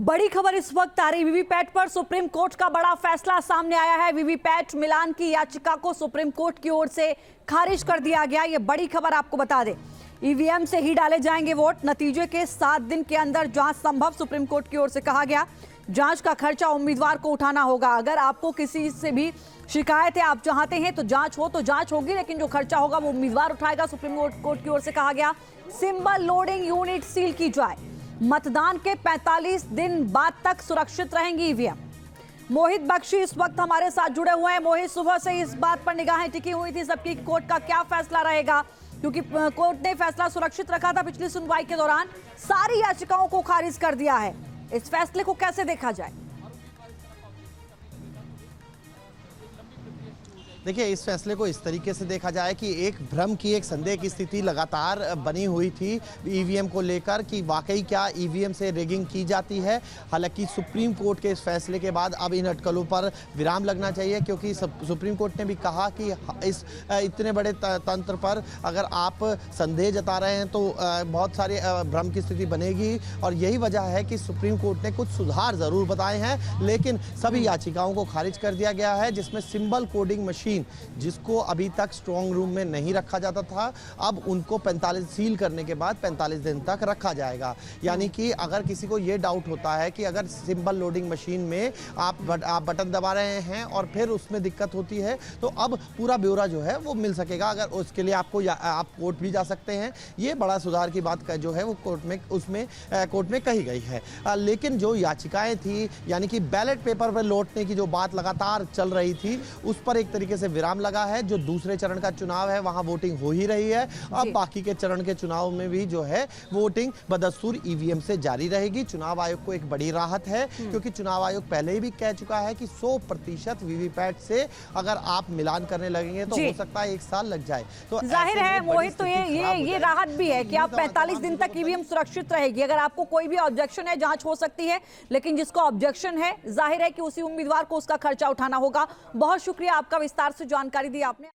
बड़ी खबर इस वक्त आ रही वीवीपैट पर। सुप्रीम कोर्ट का बड़ा फैसला सामने आया है। वीवीपैट मिलान की याचिका को सुप्रीम कोर्ट की ओर से खारिज कर दिया गया। ये बड़ी खबर आपको बता दें। ईवीएम से ही डाले जाएंगे वोट, नतीजे के 7 दिन के अंदर जांच संभव, सुप्रीम कोर्ट की ओर से कहा गया। जांच का खर्चा उम्मीदवार को उठाना होगा। अगर आपको किसी से भी शिकायत है, आप चाहते हैं तो जांच होगी, लेकिन जो खर्चा होगा वो उम्मीदवार उठाएगा, सुप्रीम कोर्ट की ओर से कहा गया। सिंबल लोडिंग यूनिट सील की जाए। मतदान के 45 दिन बाद तक सुरक्षित रहेंगी ईवीएम। मोहित बख्शी इस वक्त हमारे साथ जुड़े हुए हैं। मोहित, सुबह से इस बात पर निगाहें टिकी हुई थी सबकी, कोर्ट का क्या फैसला रहेगा, क्योंकि कोर्ट ने फैसला सुरक्षित रखा था पिछली सुनवाई के दौरान, सारी याचिकाओं को खारिज कर दिया है। इस फैसले को कैसे देखा जाए? देखिए, इस फैसले को इस तरीके से देखा जाए कि एक भ्रम की, एक संदेह की स्थिति लगातार बनी हुई थी ईवीएम को लेकर कि वाकई क्या ईवीएम से रिगिंग की जाती है। हालांकि सुप्रीम कोर्ट के इस फैसले के बाद अब इन अटकलों पर विराम लगना चाहिए, क्योंकि सुप्रीम कोर्ट ने भी कहा कि इस इतने बड़े तंत्र पर अगर आप संदेह जता रहे हैं तो बहुत सारे भ्रम की स्थिति बनेगी। और यही वजह है कि सुप्रीम कोर्ट ने कुछ सुधार ज़रूर बताए हैं, लेकिन सभी याचिकाओं को खारिज कर दिया गया है, जिसमें सिंबल कोडिंग मशीन, जिसको अभी तक स्ट्रांग रूम में नहीं रखा जाता था, अब उनको 45 सील करने के बाद 45 दिन तक रखा जाएगा। यानी कि अगर किसी को ये डाउट होता है कि अगर सिंबल लोडिंग मशीन में आप बटन दबा रहे हैं और फिर उसमें दिक्कत होती है, तो अब पूरा ब्यौरा जो है वो मिल सकेगा। अगर उसके लिए आपको आप कोर्ट भी जा सकते हैं। ये बड़ा सुधार की बात जो है वो कोर्ट में कही गई है। लेकिन जो याचिकाएं थी, यानी कि बैलेट पेपर पर लौटने की जो बात लगातार चल रही थी, उस पर एक तरीके से विराम लगा है। जो दूसरे चरण का चुनाव है वहां वोटिंग हो ही रही है। अब बाकी के चरण के चुनाव में भी जो है वोटिंग बदस्तूर ईवीएम से जारी रहेगी। चुनाव आयोग को एक बड़ी राहत है, क्योंकि चुनाव आयोग पहले ही भी कह चुका है कि 100% वीवीपैट से अगर आप मिलान करने लगेंगे तो हो सकता है 1 साल लग जाए। तो जाहिर है मोहित, तो ये राहत भी है कि आप 45 दिन तक ईवीएम सुरक्षित रहेगी। अगर आपको कोई भी ऑब्जेक्शन है, जांच हो सकती है, लेकिन जिसको ऑब्जेक्शन है जाहिर है कि उसी उम्मीदवार को उसका खर्चा उठाना होगा। बहुत शुक्रिया आपका, विस्तार से जानकारी दी आपने।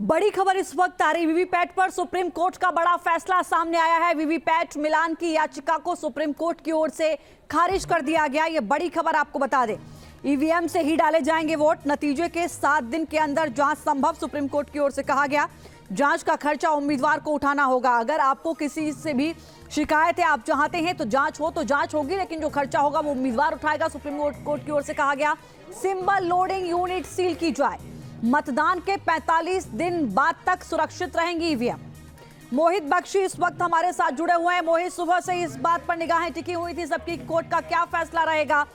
बड़ी खबर इस वक्त आ रही वीवीपैट पर। सुप्रीम कोर्ट का बड़ा फैसला सामने आया है। वीवीपैट मिलान की याचिका को सुप्रीम कोर्ट की ओर से खारिज कर दिया गया। ये बड़ी खबर आपको बता दें। ईवीएम से ही डाले जाएंगे वोट, नतीजे के 7 दिन के अंदर जांच संभव, सुप्रीम कोर्ट की ओर से कहा गया। जांच का खर्चा उम्मीदवार को उठाना होगा। अगर आपको किसी से भी शिकायत है, आप चाहते हैं तो जांच होगी, लेकिन जो खर्चा होगा वो उम्मीदवार उठाएगा, सुप्रीम कोर्ट की ओर से कहा गया। सिंबल लोडिंग यूनिट सील की जाए। मतदान के 45 दिन बाद तक सुरक्षित रहेंगी ईवीएम। मोहित बख्शी इस वक्त हमारे साथ जुड़े हुए हैं। मोहित, सुबह से इस बात पर निगाहें टिकी हुई थी सबकी, कोर्ट का क्या फैसला रहेगा,